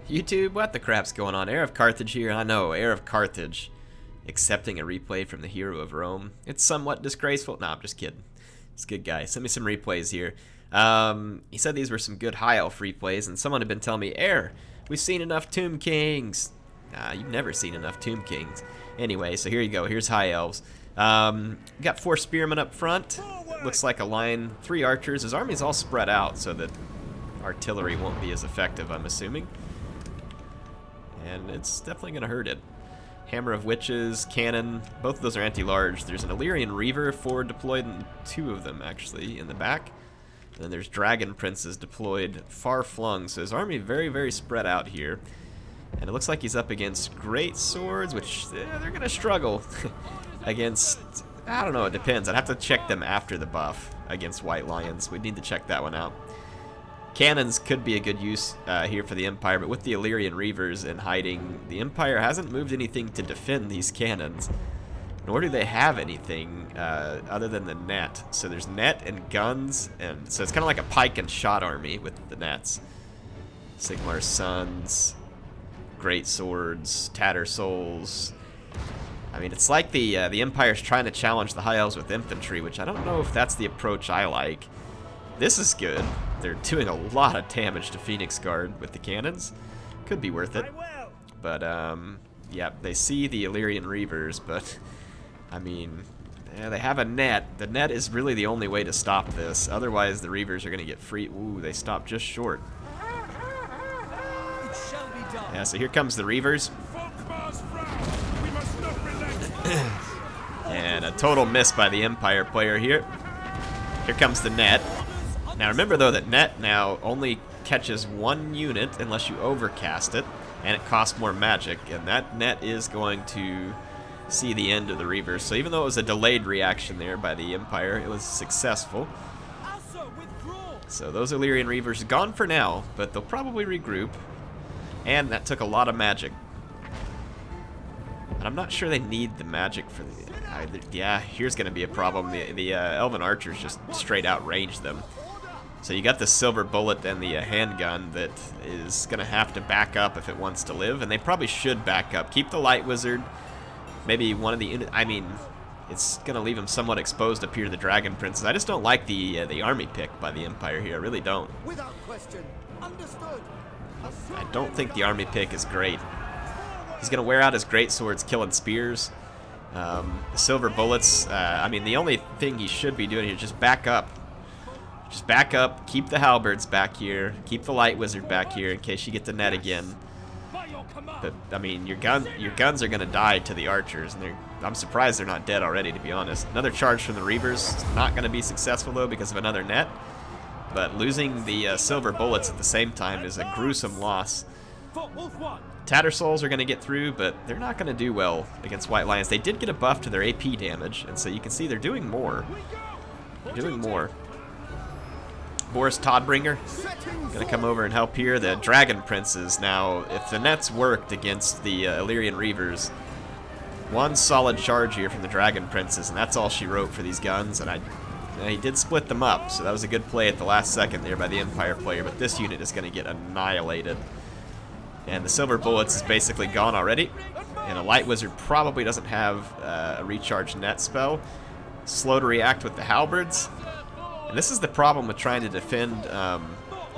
YouTube, what the crap's going on? HeirofCarthage here. I know, HeirofCarthage accepting a replay from the hero of Rome. It's somewhat disgraceful. Nah, I'm just kidding. It's a good guy. Send me some replays here. He said these were some good High Elf replays, and someone had been telling me, we've seen enough Tomb Kings. Nah, you've never seen enough Tomb Kings. Anyway, so here you go. Here's High Elves. Got 4 spearmen up front. Looks like a line, 3 archers. His army's all spread out so that artillery won't be as effective, I'm assuming. And it's definitely going to hurt it. Hammer of Witches, cannon, both of those are anti-large. There's an Illyrian Reaver forward deployed, and 2 of them actually in the back. And then there's Dragon Princes deployed far flung, so his army very, very spread out here. And it looks like he's up against great swords, which they're going to struggle against, I don't know, it depends. I'd have to check them after the buff against White Lions. We'd need to check that one out. Cannons could be a good use here for the Empire, but with the Illyrian Reavers in hiding, the Empire hasn't moved anything to defend these cannons, nor do they have anything other than the net. So there's net and guns, and so it's kind of like a pike and shot army with the nets. Sigmar's Sons, Great Swords, Tattersouls. I mean, it's like the Empire's trying to challenge the High Elves with infantry, which I don't know if that's the approach I like. This is good. They're doing a lot of damage to Phoenix Guard with the cannons. Could be worth it. But, yeah, they see the Illyrian Reavers, but, I mean, yeah, they have a net. The net is really the only way to stop this. Otherwise, the Reavers are going to get free. Ooh, they stopped just short. Yeah, so here comes the Reavers. And a total miss by the Empire player here. Here comes the net. Now remember though that net now only catches 1 unit unless you overcast it, and it costs more magic, and that net is going to see the end of the Reavers. So even though it was a delayed reaction there by the Empire, it was successful. So those Illyrian Reavers are gone for now, but they'll probably regroup, and that took a lot of magic. And I'm not sure they need the magic for the... yeah, here's going to be a problem. The Elven Archers just straight out range them. So you got the Silver Bullet and the handgun that is going to have to back up if it wants to live, and they probably should back up. Keep the Light Wizard, maybe one of the units. I mean, it's going to leave him somewhat exposed up here to the Dragon Princes. I just don't like the army pick by the Empire here. I really don't. Without question. Understood. I don't think the army pick is great. He's going to wear out his great swords killing spears. The Silver Bullets, I mean, the only thing he should be doing here is just back up. Just back up, keep the halberds back here, keep the Light Wizard back here in case you get the net again. But, I mean, your guns are going to die to the archers, and I'm surprised they're not dead already, to be honest. Another charge from the Reavers is not going to be successful, though, because of another net. But losing the Silver Bullets at the same time is a gruesome loss. Tattersouls are going to get through, but they're not going to do well against White Lions. They did get a buff to their AP damage, and so you can see they're doing more. They're doing more. Boris Todbringer going to come over and help here. The Dragon Princes now, if the nets worked against the Illyrian Reavers, 1 solid charge here from the Dragon Princes, and that's all she wrote for these guns, and he did split them up, so that was a good play at the last second there by the Empire player, but this unit is going to get annihilated. And the Silver Bullets is basically gone already, and a Light Wizard probably doesn't have a recharge net spell. Slow to react with the halberds. And this is the problem with trying to defend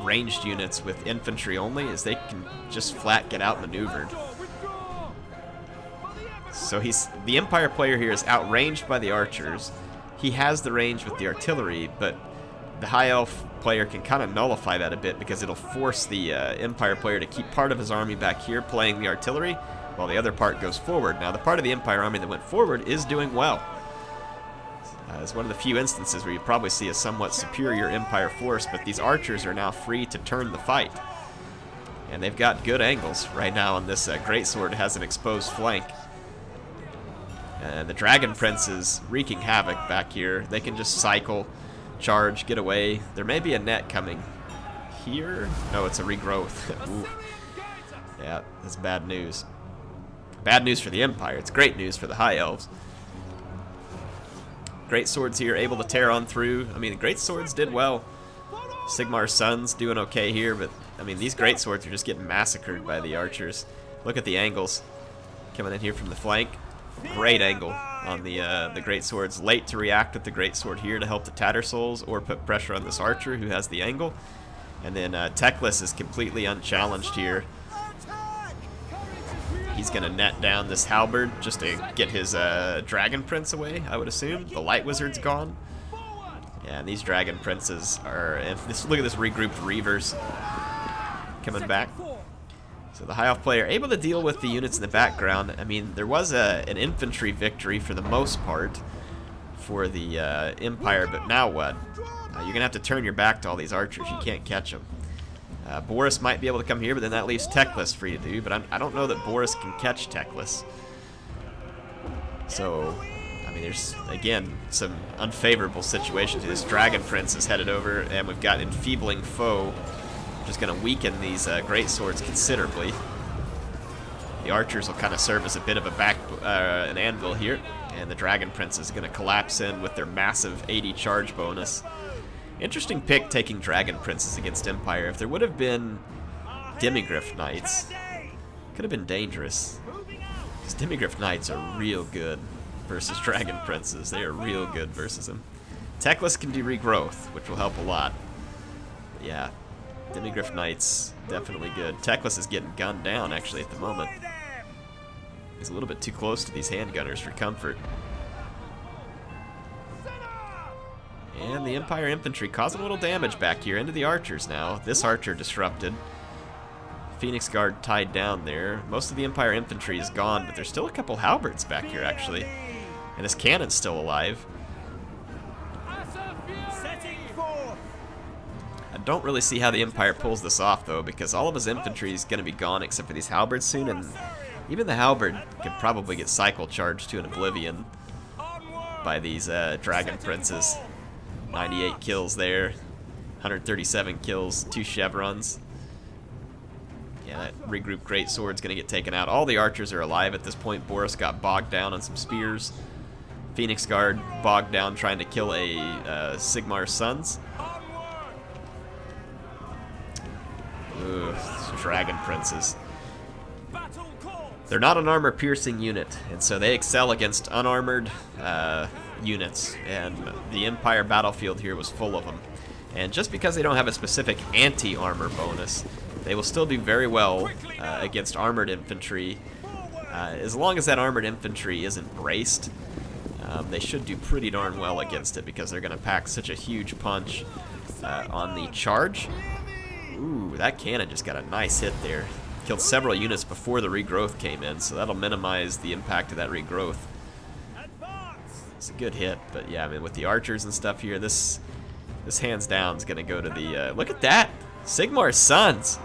ranged units with infantry only, is they can just flat get outmaneuvered. So the Empire player here is outranged by the archers. He has the range with the artillery, but the High Elf player can kind of nullify that a bit because it'll force the Empire player to keep part of his army back here playing the artillery while the other part goes forward. Now, the part of the Empire army that went forward is doing well. It's one of the few instances where you probably see a somewhat superior Empire force, but these archers are now free to turn the fight. And they've got good angles right now on this greatsword has an exposed flank. And the Dragon Princes wreaking havoc back here. They can just cycle, charge, get away. There may be a net coming here. No, it's a regrowth. Ooh. Yeah, that's bad news. Bad news for the Empire. It's great news for the High Elves. Great swords here, able to tear on through. I mean, the great swords did well. Sigmar's Sons doing okay here, but I mean these greatswords are just getting massacred by the archers. Look at the angles coming in here from the flank. Great angle on the greatswords. Late to react with the greatsword here to help the Tattersouls or put pressure on this archer who has the angle. And then Teclis is completely unchallenged here. He's going to net down this halberd just to get his Dragon Prince away, I would assume. The Light Wizard's gone. Yeah, and these Dragon Princes are... look at this regrouped Reavers coming back. So the High Elf player able to deal with the units in the background. I mean, there was an infantry victory for the most part for the Empire, but now what? You're going to have to turn your back to all these archers. You can't catch them. Boris might be able to come here, but then that leaves Teclis free to do. But I don't know that Boris can catch Teclis. So, I mean, there's, again, some unfavorable situations. This Dragon Prince is headed over, and we've got Enfeebling Foe, which is going to weaken these great swords considerably. The archers will kind of serve as a bit of an anvil here, and the Dragon Prince is going to collapse in with their massive 80 charge bonus. Interesting pick taking Dragon Princes against Empire. If there would have been Demigryph Knights, could have been dangerous. Because Demigryph Knights are real good versus Dragon Princes. They are real good versus them. Teclis can do regrowth, which will help a lot. But yeah, Demigryph Knights, definitely good. Teclis is getting gunned down, actually, at the moment. He's a little bit too close to these handgunners for comfort. And the Empire Infantry causing a little damage back here into the archers now. This archer disrupted. Phoenix Guard tied down there. Most of the Empire Infantry is gone, but there's still a couple halberds back here, actually. And this cannon's still alive. I don't really see how the Empire pulls this off, though, because all of his infantry is going to be gone except for these halberds soon, and even the halberd could probably get cycle charged to an oblivion by these Dragon Princes. 98 kills there, 137 kills, 2 chevrons. Yeah, that regrouped greatsword's going to get taken out. All the archers are alive at this point. Boris got bogged down on some spears. Phoenix Guard bogged down trying to kill a Sigmar's Sons. Ooh, Dragon Princes. They're not an armor-piercing unit, and so they excel against unarmored units, and the Empire battlefield here was full of them. And just because they don't have a specific anti-armor bonus, they will still do very well against armored infantry. As long as that armored infantry isn't braced, they should do pretty darn well against it, because they're going to pack such a huge punch on the charge. Ooh, that cannon just got a nice hit there. Killed several units before the regrowth came in, so that'll minimize the impact of that regrowth. It's a good hit, but yeah, I mean, with the archers and stuff here, this hands down is going to go to the... look at that! Sigmar's Sons!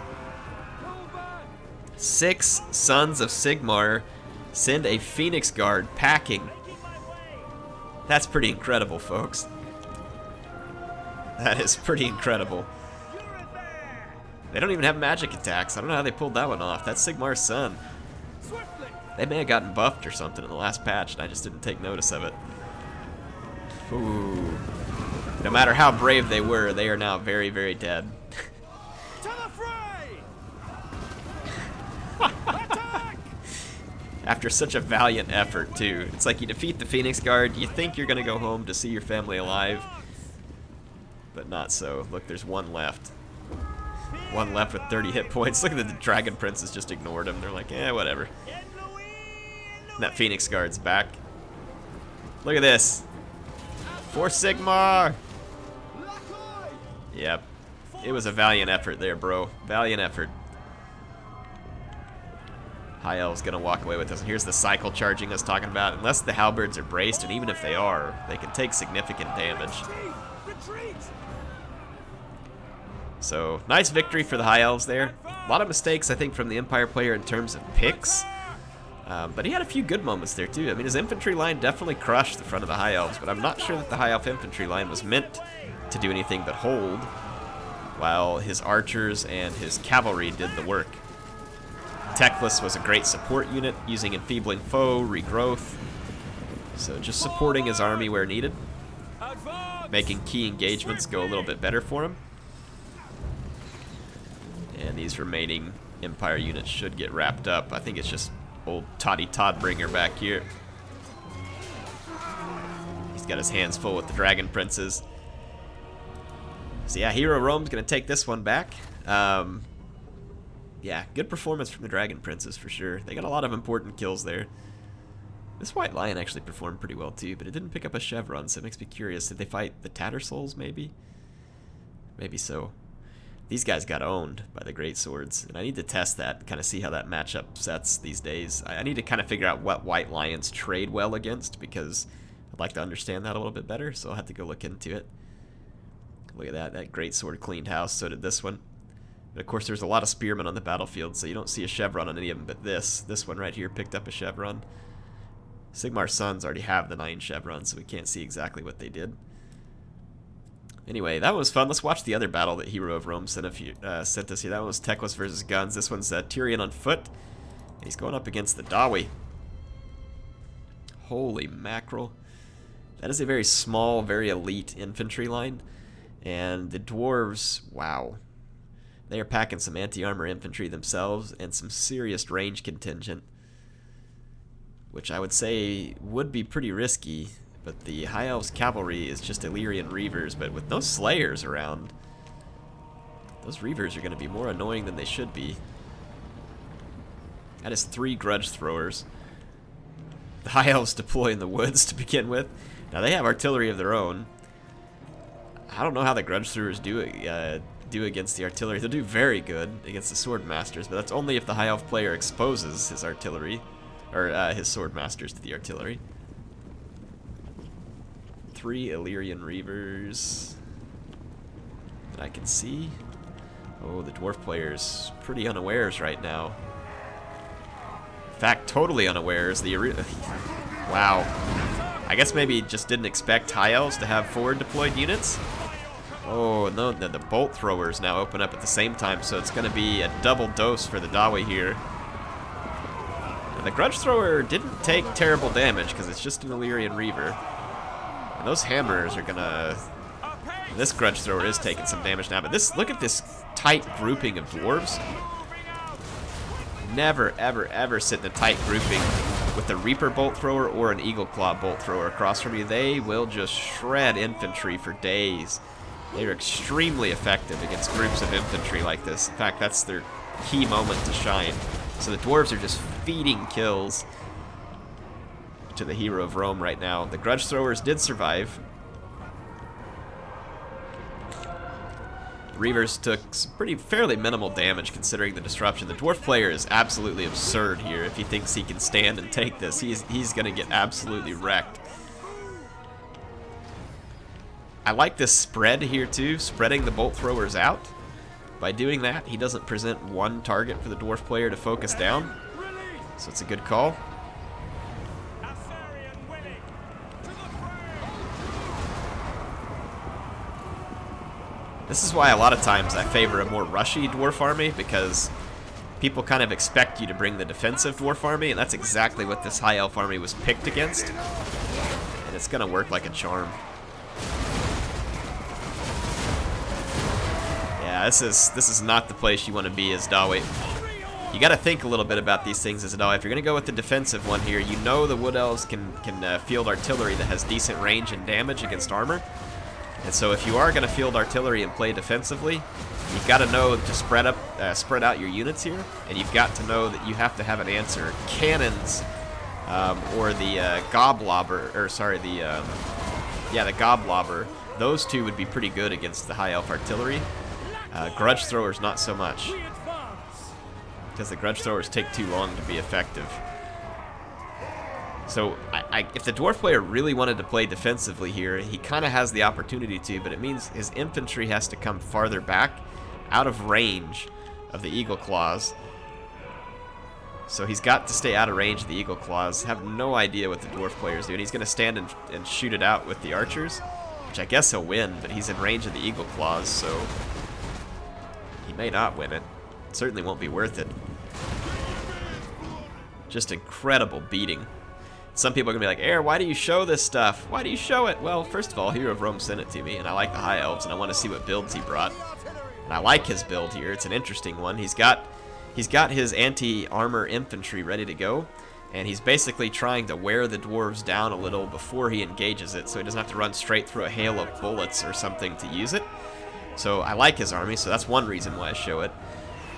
6 Sons of Sigmar send a Phoenix Guard packing. That's pretty incredible, folks. That is pretty incredible. They don't even have magic attacks. I don't know how they pulled that one off. That's Sigmar's Son. They may have gotten buffed or something in the last patch, and I just didn't take notice of it. Ooh. No matter how brave they were, they are now very, very dead. After such a valiant effort, too. It's like you defeat the Phoenix Guard, you think you're going to go home to see your family alive, but not so. Look, there's one left. One left with 30 hit points. Look at the Dragon Princes just ignored him. They're like, eh, whatever. And that Phoenix Guard's back. Look at this. For Sigmar! Yep. It was a valiant effort there, bro. Valiant effort. High Elves gonna walk away with this. And here's the cycle charging I was talking about. Unless the halberds are braced, and even if they are, they can take significant damage. So, nice victory for the High Elves there. A lot of mistakes, I think, from the Empire player in terms of picks. But he had a few good moments there, too. I mean, his infantry line definitely crushed the front of the High Elves, but I'm not sure that the High Elf infantry line was meant to do anything but hold, while his archers and his cavalry did the work. Teclis was a great support unit, using Enfeebling Foe, Regrowth. So just supporting his army where needed, making key engagements go a little bit better for him. and these remaining Empire units should get wrapped up. I think it's just old Toddy Toddbringer back here. He's got his hands full with the Dragon Princes. So yeah, Hero Rome's going to take this one back. Yeah, good performance from the Dragon Princes for sure. They got a lot of important kills there. This White Lion actually performed pretty well too, but it didn't pick up a chevron, so it makes me curious. Did they fight the Tattersouls maybe? Maybe so. These guys got owned by the Great Swords, and I need to test that, kind of see how that matchup sets these days. I need to kind of figure out what White Lions trade well against, because I'd like to understand that a little bit better, so I'll have to go look into it. Look at that, that Great Sword cleaned house, so did this one. But of course there's a lot of spearmen on the battlefield, so you don't see a chevron on any of them, but this one right here picked up a chevron. Sigmar's sons already have the 9 chevrons, so we can't see exactly what they did. Anyway, that was fun. Let's watch the other battle that Hero of Rome sent us here. That one was Teklis versus Guns. This one's Tyrion on foot. He's going up against the Dawi. Holy mackerel. That is a very small, very elite infantry line. And the dwarves, wow. They are packing some anti-armor infantry themselves and some serious range contingent, which I would say would be pretty risky. But the High Elves cavalry is just Illyrian Reavers, but with no Slayers around, those Reavers are going to be more annoying than they should be. That is 3 Grudge Throwers. The High Elves deploy in the woods to begin with. Now they have artillery of their own. I don't know how the Grudge Throwers do against the artillery. They'll do very good against the Sword Masters, but that's only if the High Elf player exposes his artillery, or his Sword Masters to the artillery. 3 Illyrian Reavers that I can see. Oh, the Dwarf player's pretty unawares right now. In fact, totally unawares. Wow. I guess maybe he just didn't expect High Elves to have forward deployed units. Oh, no, the Bolt Throwers now open up at the same time, so it's going to be a double dose for the Dawi here. And the Grudge Thrower didn't take terrible damage because it's just an Illyrian Reaver. And those hammers are gonna... This Grudge Thrower is taking some damage now, but look at this tight grouping of dwarves. Never, ever, ever sit in a tight grouping with a Reaper Bolt Thrower or an Eagle Claw Bolt Thrower across from you. They will just shred infantry for days. They are extremely effective against groups of infantry like this. In fact, that's their key moment to shine. So the dwarves are just feeding kills to the Hero of Rome right now. The Grudge Throwers did survive. Reavers took some fairly minimal damage considering the disruption. The Dwarf player is absolutely absurd here. If he thinks he can stand and take this, he's going to get absolutely wrecked. I like this spread here too, spreading the Bolt Throwers out. By doing that, he doesn't present one target for the Dwarf player to focus down. So it's a good call. This is why a lot of times I favor a more rushy Dwarf army, because people kind of expect you to bring the defensive Dwarf army, and that's exactly what this High Elf army was picked against. And it's going to work like a charm. Yeah, this is not the place you want to be as Dawi. You got to think a little bit about these things as a Dawi. If you're going to go with the defensive one here, you know the Wood Elves can field artillery that has decent range and damage against armor. And so if you are going to field artillery and play defensively, you've got to know to spread out your units here, and you've got to know that you have to have an answer. Cannons, or the Goblobber, or sorry, the Goblobber. Those two would be pretty good against the High Elf artillery. Grudge Throwers not so much, because the Grudge Throwers take too long to be effective. So if the Dwarf player really wanted to play defensively here, he kind of has the opportunity to, but it means his infantry has to come farther back, out of range of the Eagle Claws. So he's got to stay out of range of the Eagle Claws. Have no idea what the Dwarf player is doing. He's going to stand and shoot it out with the archers, which I guess he'll win, but he's in range of the Eagle Claws, so he may not win it. It certainly won't be worth it. Just incredible beating. Some people are going to be like, Air, why do you show this stuff? Why do you show it? Well, first of all, Hero of Rome sent it to me, and I like the High Elves, and I want to see what builds he brought. And I like his build here. It's an interesting one. He's got his anti-armor infantry ready to go, and he's basically trying to wear the dwarves down a little before he engages it, so he doesn't have to run straight through a hail of bullets or something to use it. So I like his army, so that's one reason why I show it.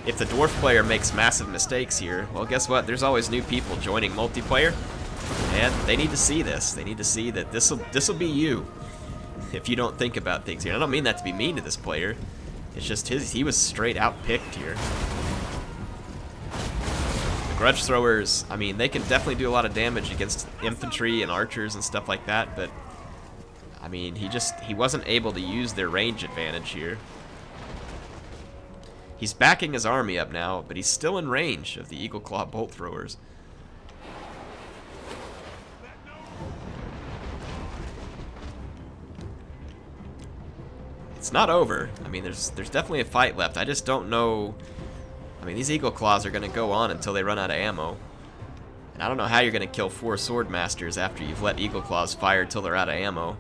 If the dwarf player makes massive mistakes here, well, guess what? There's always new people joining multiplayer, and they need to see this. They need to see that this'll be you if you don't think about things here. I don't mean that to be mean to this player. It's just he was straight out picked here. The grudge throwers, I mean, they can definitely do a lot of damage against infantry and archers and stuff like that, but I mean, he wasn't able to use their range advantage here. He's backing his army up now, but he's still in range of the Eagle Claw bolt throwers. It's not over. I mean, there's definitely a fight left. I just don't know. I mean, these Eagle Claws are going to go on until they run out of ammo. And I don't know how you're going to kill 4 Sword Masters after you've let Eagle Claws fire till they're out of ammo.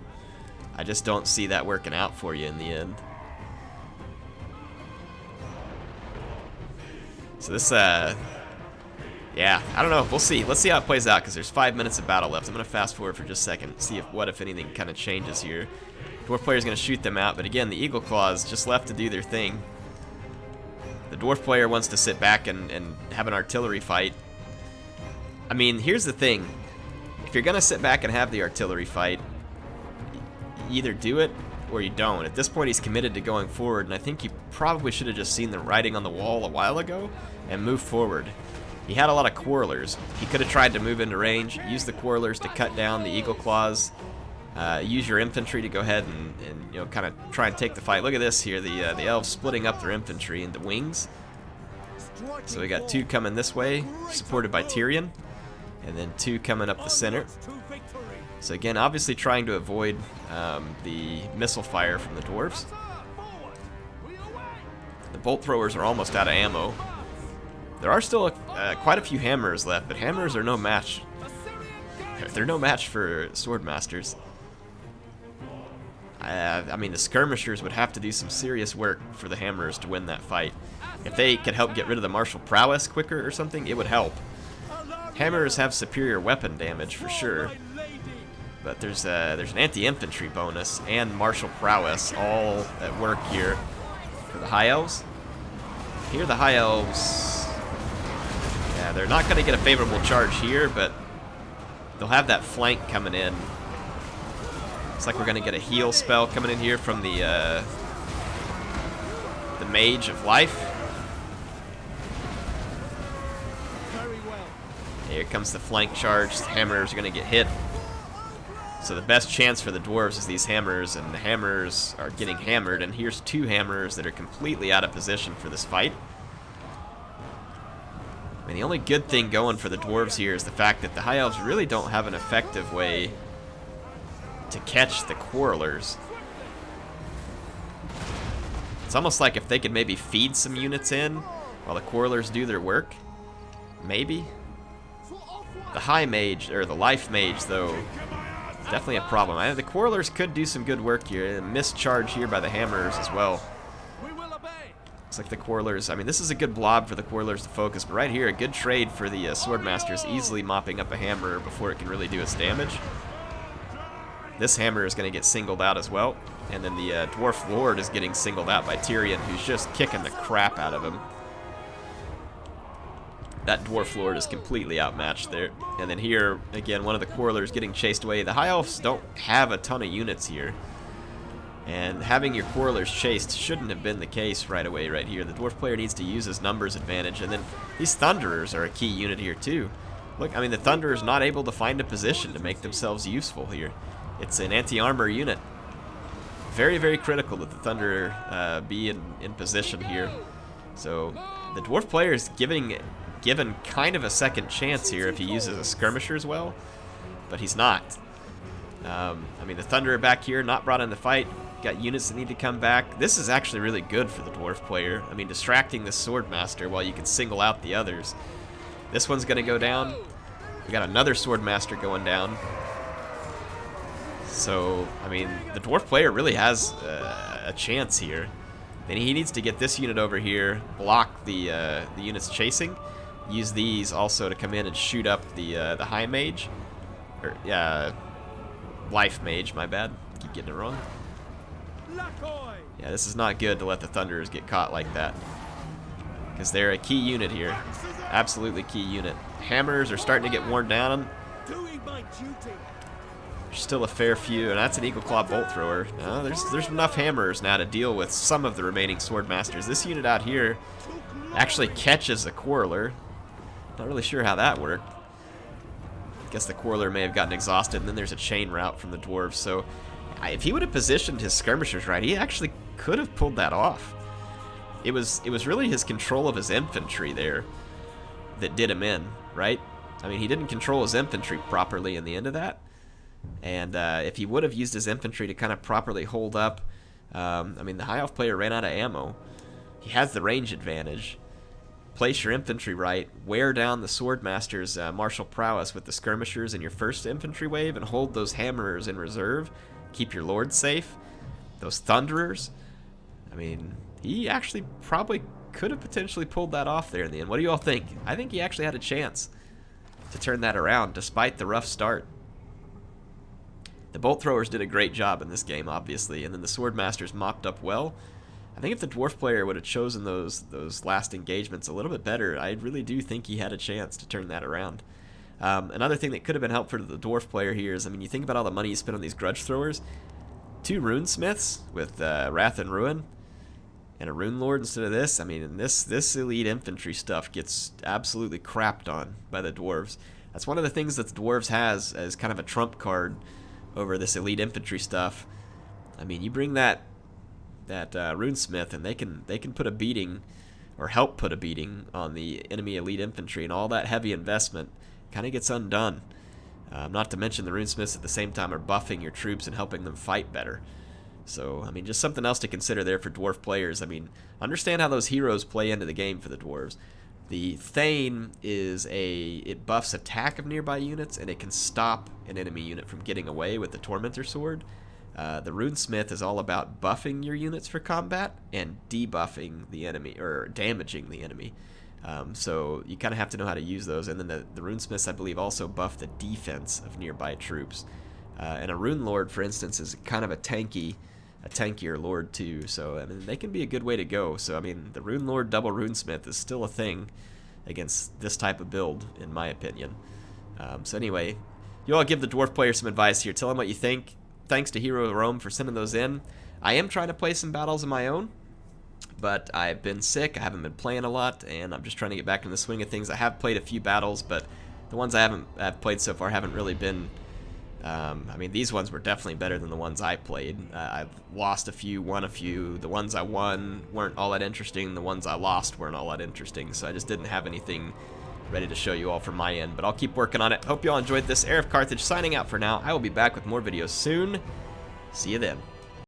I just don't see that working out for you in the end. So this, yeah, I don't know. We'll see. Let's see how it plays out, because there's 5 minutes of battle left. I'm going to fast forward for just a second, see if anything kind of changes here. Dwarf player's going to shoot them out, but again, the Eagle Claws just left to do their thing. The Dwarf player wants to sit back and have an artillery fight. I mean, here's the thing. If you're going to sit back and have the artillery fight, you either do it or you don't. At this point, he's committed to going forward, and I think he probably should have just seen the writing on the wall a while ago and moved forward. He had a lot of quarrelers. He could have tried to move into range, use the quarrelers to cut down the Eagle Claws, use your infantry to go ahead and you know, kind of try and take the fight. Look at this here, the Elves splitting up their infantry into wings. So we got 2 coming this way, supported by Tyrion, and then 2 coming up the center. So again, obviously trying to avoid the missile fire from the dwarves. The bolt throwers are almost out of ammo. There are still quite a few hammers left, but hammers are no match. They're no match for sword masters. I mean, the skirmishers would have to do some serious work for the hammers to win that fight. If they could help get rid of the martial prowess quicker or something, it would help. Hammers have superior weapon damage for sure, but there's an anti-infantry bonus and martial prowess all at work here for the High Elves. Here the High Elves, yeah, they're not going to get a favorable charge here, but they'll have that flank coming in. Looks like we're going to get a heal spell coming in here from the Mage of Life. Here comes the flank charge. The hammers are going to get hit. So the best chance for the dwarves is these hammers, and the hammers are getting hammered, and here's 2 hammers that are completely out of position for this fight. I mean, the only good thing going for the dwarves here is the fact that the High Elves really don't have an effective way to catch the quarrelers. It's almost like if they could maybe feed some units in while the quarrelers do their work. Maybe. The High Mage, or the Life Mage, though, definitely a problem. The quarrelers could do some good work here. A missed charge here by the hammers as well. Looks like the quarrelers, I mean, this is a good blob for the quarrelers to focus, but right here, a good trade for the swordmasters, easily mopping up a hammer before it can really do its damage. This hammer is going to get singled out as well, and then the dwarf lord is getting singled out by Tyrion, who's just kicking the crap out of him. That dwarf lord is completely outmatched there. And then here, again, one of the quarrelers getting chased away. The High Elves don't have a ton of units here, and having your quarrelers chased shouldn't have been the case right away right here. The dwarf player needs to use his numbers advantage, and then these thunderers are a key unit here too. Look, I mean, the thunderer's not able to find a position to make themselves useful here. It's an anti-armor unit. Very, very critical that the thunderer be in position here. So the dwarf player is given kind of a second chance here if he uses a skirmisher as well, but he's not. I mean, the thunderer back here, not brought in the fight. Got units that need to come back. This is actually really good for the dwarf player. I mean, distracting the swordmaster while you can single out the others. This one's going to go down. We got another swordmaster going down. So, I mean, the dwarf player really has a chance here. Then he needs to get this unit over here, block the units chasing. Use these also to come in and shoot up the High Mage. Or, Life Mage, my bad. Keep getting it wrong. Yeah, this is not good to let the Thunderers get caught like that. Because they're a key unit here. Absolutely key unit. Hammers are starting to get worn down. There's still a fair few, and that's an Eagle Claw Bolt Thrower. No, there's enough hammers now to deal with some of the remaining Swordmasters. This unit out here actually catches a Quarreler. Not really sure how that worked. Guess the Quarreler may have gotten exhausted, and then there's a chain route from the Dwarves. So if he would have positioned his skirmishers right, he actually could have pulled that off. It was really his control of his infantry there that did him in, right? I mean, he didn't control his infantry properly in the end of that. And if he would have used his infantry to kind of properly hold up, I mean, the High Elf player ran out of ammo. He has the range advantage. Place your infantry right, wear down the Swordmaster's martial prowess with the skirmishers in your first infantry wave, and hold those hammerers in reserve. Keep your lords safe. Those Thunderers, I mean, he actually probably could have potentially pulled that off there in the end. What do you all think? I think he actually had a chance to turn that around despite the rough start. The Bolt Throwers did a great job in this game, obviously, and then the Swordmasters mopped up well. I think if the Dwarf player would have chosen those last engagements a little bit better, I really do think he had a chance to turn that around. Another thing that could have been helpful to the Dwarf player here is, I mean, you think about all the money you spent on these Grudge Throwers. 2 Runesmiths with Wrath and Ruin, and a Rune Lord instead of this. I mean, this elite infantry stuff gets absolutely crapped on by the Dwarves. That's one of the things that the Dwarves has as kind of a trump card over this elite infantry stuff. I mean, you bring that Runesmith, and they can put a beating, or help put a beating on the enemy elite infantry, and all that heavy investment kind of gets undone. Not to mention the Runesmiths at the same time are buffing your troops and helping them fight better. So, I mean, just something else to consider there for Dwarf players. I mean, understand how those heroes play into the game for the Dwarves. The Thane it buffs attack of nearby units, and it can stop an enemy unit from getting away with the Tormentor Sword. The Runesmith is all about buffing your units for combat and debuffing the enemy, or damaging the enemy. So you kind of have to know how to use those. And then the Runesmiths, I believe, also buff the defense of nearby troops. And a Rune Lord, for instance, is kind of a tankier Lord too. So I mean, they can be a good way to go. So I mean, the Rune Lord double Runesmith is still a thing against this type of build, in my opinion. So anyway, you all give the Dwarf player some advice here. Tell them what you think. Thanks to Hero of Rome for sending those in. I am trying to play some battles of my own, but I've been sick. I haven't been playing a lot, and I'm just trying to get back in the swing of things. I have played a few battles, but the ones I've played so far haven't really been. I mean, these ones were definitely better than the ones I played. I've lost a few, won a few. The ones I won weren't all that interesting. The ones I lost weren't all that interesting. So I just didn't have anything ready to show you all from my end. But I'll keep working on it. Hope you all enjoyed this. HeirofCarthage signing out for now. I will be back with more videos soon. See you then.